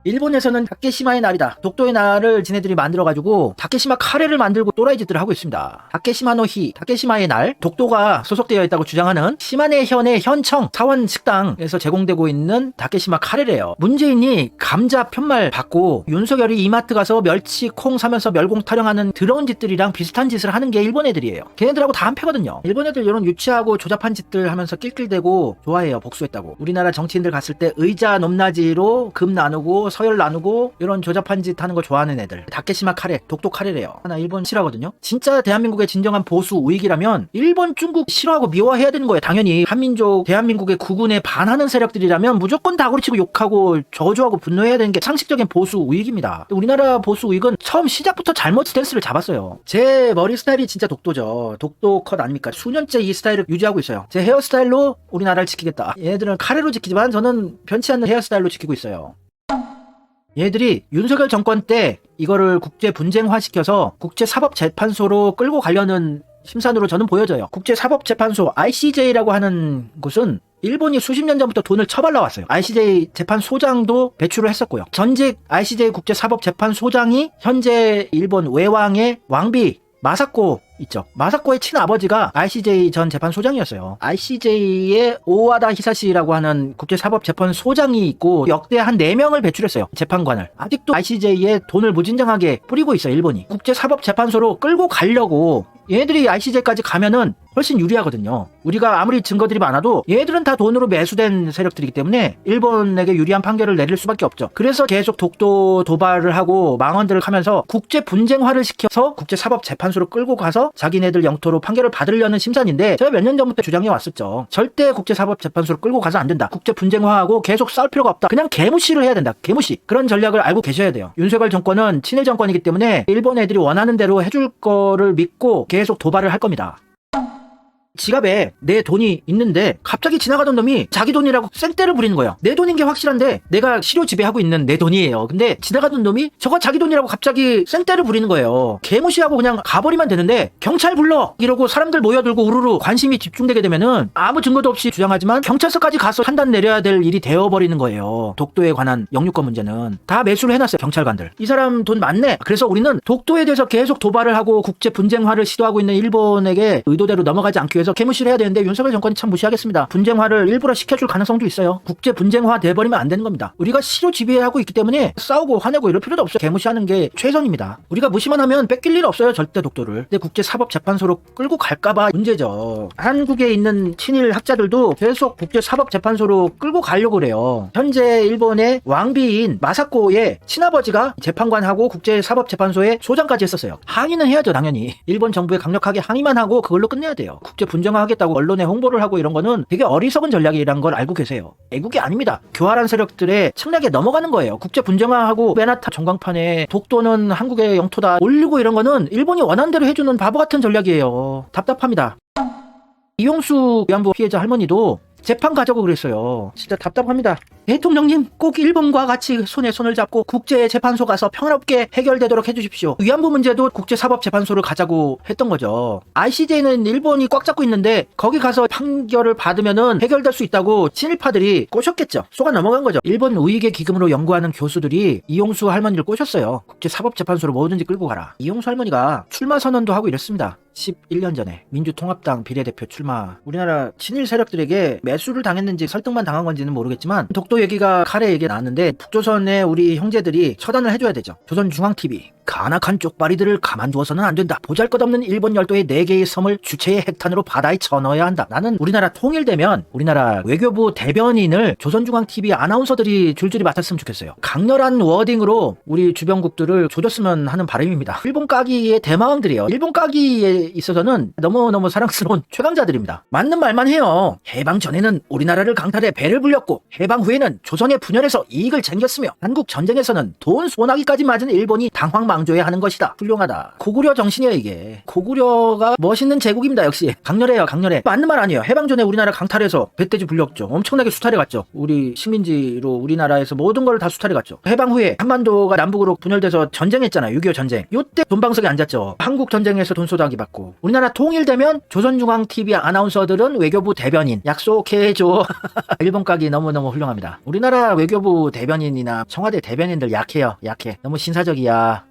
일본에서는 다케시마의 날이다, 독도의 날을 지네들이 만들어가지고 다케시마 카레를 만들고 또라이 짓들을 하고 있습니다. 다케시마노히, 다케시마의 날, 독도가 소속되어 있다고 주장하는 시마네현의 현청 사원 식당에서 제공되고 있는 다케시마 카레래요. 문재인이 감자 편말 받고 윤석열이 이마트 가서 멸치 콩 사면서 멸공 타령하는 더러운 짓들이랑 비슷한 짓을 하는 게 일본 애들이에요. 걔네들하고 다 한패거든요. 일본 애들 이런 유치하고 조잡한 짓들 하면서 낄낄대고 좋아해요. 복수했다고. 우리나라 정치인들 갔을 때 의자 높낮이로 금 나누고 서열 나누고 이런 조잡한 짓 하는 거 좋아하는 애들. 다케시마 카레, 독도 카레래요. 나 일본 싫어하거든요. 진짜 대한민국의 진정한 보수 우익이라면 일본, 중국 싫어하고 미워해야 되는 거예요. 당연히 한민족 대한민국의 국군에 반하는 세력들이라면 무조건 다구리치고 욕하고 저주하고 분노해야 되는 게 상식적인 보수 우익입니다. 우리나라 보수 우익은 처음 시작부터 잘못 스탠스를 잡았어요. 제 머리 스타일이 진짜 독도죠. 독도 컷 아닙니까? 수년째 이 스타일을 유지하고 있어요. 제 헤어스타일로 우리나라를 지키겠다. 얘네들은 카레로 지키지만 저는 변치 않는 헤어스타일로 지키고 있어요. 얘들이 윤석열 정권 때 이거를 국제 분쟁화시켜서 국제사법재판소로 끌고 가려는 심산으로 저는 보여져요. 국제사법재판소 ICJ라고 하는 곳은 일본이 수십 년 전부터 돈을 처발라 왔어요. ICJ 재판소장도 배출을 했었고요. 전직 ICJ 국제사법재판소장이 현재 일본 외왕의 왕비 마사코 있죠. 마사코의 친아버지가 ICJ 전 재판소장이었어요. ICJ에 오와다 히사시라고 하는 국제사법재판소장이 있고 역대 한 4명을 배출했어요. 재판관을. 아직도 ICJ에 돈을 무진장하게 뿌리고 있어요. 일본이. 국제사법재판소로 끌고 가려고 얘네들이 ICJ까지 가면은 훨씬 유리하거든요. 우리가 아무리 증거들이 많아도 얘네들은 다 돈으로 매수된 세력들이기 때문에 일본에게 유리한 판결을 내릴 수밖에 없죠. 그래서 계속 독도 도발을 하고 망언들을 하면서 국제 분쟁화를 시켜서 국제사법재판소로 끌고 가서 자기네들 영토로 판결을 받으려는 심산인데 제가 몇 년 전부터 주장해 왔었죠. 절대 국제사법재판소로 끌고 가서 안 된다. 국제 분쟁화하고 계속 싸울 필요가 없다. 그냥 개무시를 해야 된다. 개무시. 그런 전략을 알고 계셔야 돼요. 윤석열 정권은 친일 정권이기 때문에 일본 애들이 원하는 대로 해줄 거를 믿고 계속 도발을 할 겁니다. 지갑에 내 돈이 있는데 갑자기 지나가던 놈이 자기 돈이라고 생떼를 부리는 거예요. 내 돈인 게 확실한데 내가 실효 지배하고 있는 내 돈이에요. 근데 지나가던 놈이 저거 자기 돈이라고 갑자기 생떼를 부리는 거예요. 개무시하고 그냥 가버리면 되는데 경찰 불러! 이러고 사람들 모여들고 우르르 관심이 집중되게 되면은 아무 증거도 없이 주장하지만 경찰서까지 가서 판단 내려야 될 일이 되어버리는 거예요. 독도에 관한 영유권 문제는 다 매수를 해놨어요. 경찰관들. 이 사람 돈 많네. 그래서 우리는 독도에 대해서 계속 도발을 하고 국제 분쟁화를 시도하고 있는 일본에게 의도대로 넘어가지 않기 위해서 개무시를 해야 되는데 윤석열 정권이 참 무시하겠습니다. 분쟁화를 일부러 시켜줄 가능성도 있어요. 국제 분쟁화 돼버리면 안 되는 겁니다. 우리가 실효 지배하고 있기 때문에 싸우고 화내고 이럴 필요도 없어요. 개무시하는 게 최선입니다. 우리가 무시만 하면 뺏길 일 없어요. 절대 독도를. 근데 국제사법재판소로 끌고 갈까봐 문제죠. 한국에 있는 친일 학자들도 계속 국제사법재판소로 끌고 가려고 그래요. 현재 일본의 왕비인 마사코의 친아버지가 재판관하고 국제사법재판소에 소장까지 했었어요. 항의는 해야죠. 당연히. 일본 정부에 강력하게 항의만 하고 그걸로 끝내야 돼요. 국제 분쟁화 하겠다고 언론에 홍보를 하고 이런 거는 되게 어리석은 전략이란 걸 알고 계세요. 애국이 아닙니다. 교활한 세력들의 책략에 넘어가는 거예요. 국제 분쟁화하고 베나타 전광판에 독도는 한국의 영토다 올리고 이런 거는 일본이 원하는 대로 해주는 바보 같은 전략이에요. 답답합니다. 이용수 위안부 피해자 할머니도 재판 가자고 그랬어요. 진짜 답답합니다. 대통령님 꼭 일본과 같이 손에 손을 잡고 국제재판소 가서 평화롭게 해결되도록 해주십시오. 위안부 문제도 국제사법재판소를 가자고 했던 거죠. ICJ는 일본이 꽉 잡고 있는데 거기 가서 판결을 받으면은 해결될 수 있다고 친일파들이 꼬셨겠죠. 속아 넘어간 거죠. 일본 우익의 기금으로 연구하는 교수들이 이용수 할머니를 꼬셨어요. 국제사법재판소로 뭐든지 끌고 가라. 이용수 할머니가 출마 선언도 하고 이랬습니다. 11년 전에 민주통합당 비례대표 출마. 우리나라 친일 세력들에게 매수를 당했는지 설득만 당한 건지는 모르겠지만 독도 얘기가 카레 얘기가 나왔는데 북조선의 우리 형제들이 처단을 해줘야 되죠. 조선중앙TV 간악한 쪽발이들을 가만두어서는 안 된다. 보잘것없는 일본 열도의 4개의 섬을 주체의 핵탄으로 바다에 쳐넣어야 한다. 나는 우리나라 통일되면 우리나라 외교부 대변인을 조선중앙TV 아나운서들이 줄줄이 맡았으면 좋겠어요. 강렬한 워딩으로 우리 주변국들을 조졌으면 하는 바람입니다. 일본 까기의 대마왕들이에요. 일본 까기에 있어서는 너무너무 사랑스러운 최강자들입니다. 맞는 말만 해요. 해방 전에는 우리나라를 강탈해 배를 불렸고 해방 후에는 조선의 분열에서 이익을 챙겼으며 한국 전쟁에서는 돈 소나기까지 맞은 일본이 당황망 강조해야 하는 것이다. 훌륭하다. 고구려 정신이에요 이게. 고구려가 멋있는 제국입니다. 역시 강렬해요. 강렬해. 맞는 말 아니에요. 해방 전에 우리나라 강탈해서 배돼지 불렸죠. 엄청나게 수탈해 갔죠. 우리 식민지로 우리나라에서 모든 걸 다 수탈해 갔죠. 해방 후에 한반도가 남북으로 분열돼서 전쟁했잖아요. 6.25 전쟁. 요때 돈방석에 앉았죠. 한국 전쟁에서 돈 쏟아기 받고. 우리나라 통일되면 조선중앙TV 아나운서들은 외교부 대변인 약속해줘. 일본 가기 너무너무 훌륭합니다. 우리나라 외교부 대변인이나 청와대 대변인들 약해요. 약해. 너무 신사적이야.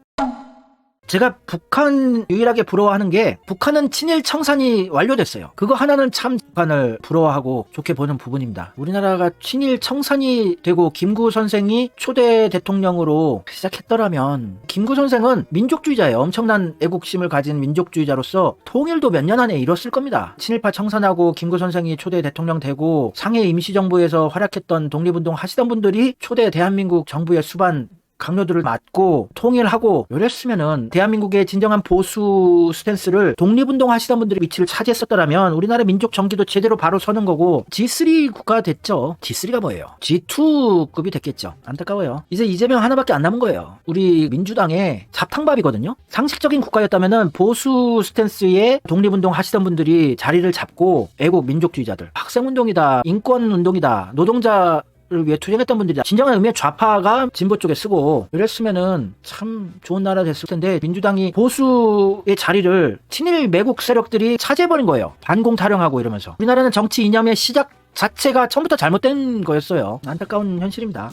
제가 북한 유일하게 부러워하는 게 북한은 친일 청산이 완료됐어요. 그거 하나는 참 북한을 부러워하고 좋게 보는 부분입니다. 우리나라가 친일 청산이 되고 김구 선생이 초대 대통령으로 시작했더라면 김구 선생은 민족주의자예요. 엄청난 애국심을 가진 민족주의자로서 통일도 몇 년 안에 이뤘을 겁니다. 친일파 청산하고 김구 선생이 초대 대통령 되고 상해 임시정부에서 활약했던 독립운동 하시던 분들이 초대 대한민국 정부의 수반 강요들을 맞고 통일하고 이랬으면은 대한민국의 진정한 보수 스탠스를 독립운동 하시던 분들의 위치를 차지했었더라면 우리나라 민족 정기도 제대로 바로 서는 거고 G3 국가가 됐죠. G3가 뭐예요? G2급이 됐겠죠. 안타까워요. 이제 이재명 하나밖에 안 남은 거예요. 우리 민주당의 잡탕밥이거든요. 상식적인 국가였다면은 보수 스탠스의 독립운동 하시던 분들이 자리를 잡고 애국 민족주의자들 학생운동이다 인권운동이다 노동자 를 위해 투쟁했던 분들이 진정한 의미의 좌파가 진보 쪽에 쓰고 이랬으면은 참 좋은 나라 됐을 텐데 민주당이 보수의 자리를 친일 매국 세력들이 차지해버린 거예요. 반공 타령하고 이러면서 우리나라는 정치 이념의 시작 자체가 처음부터 잘못된 거였어요. 안타까운 현실입니다.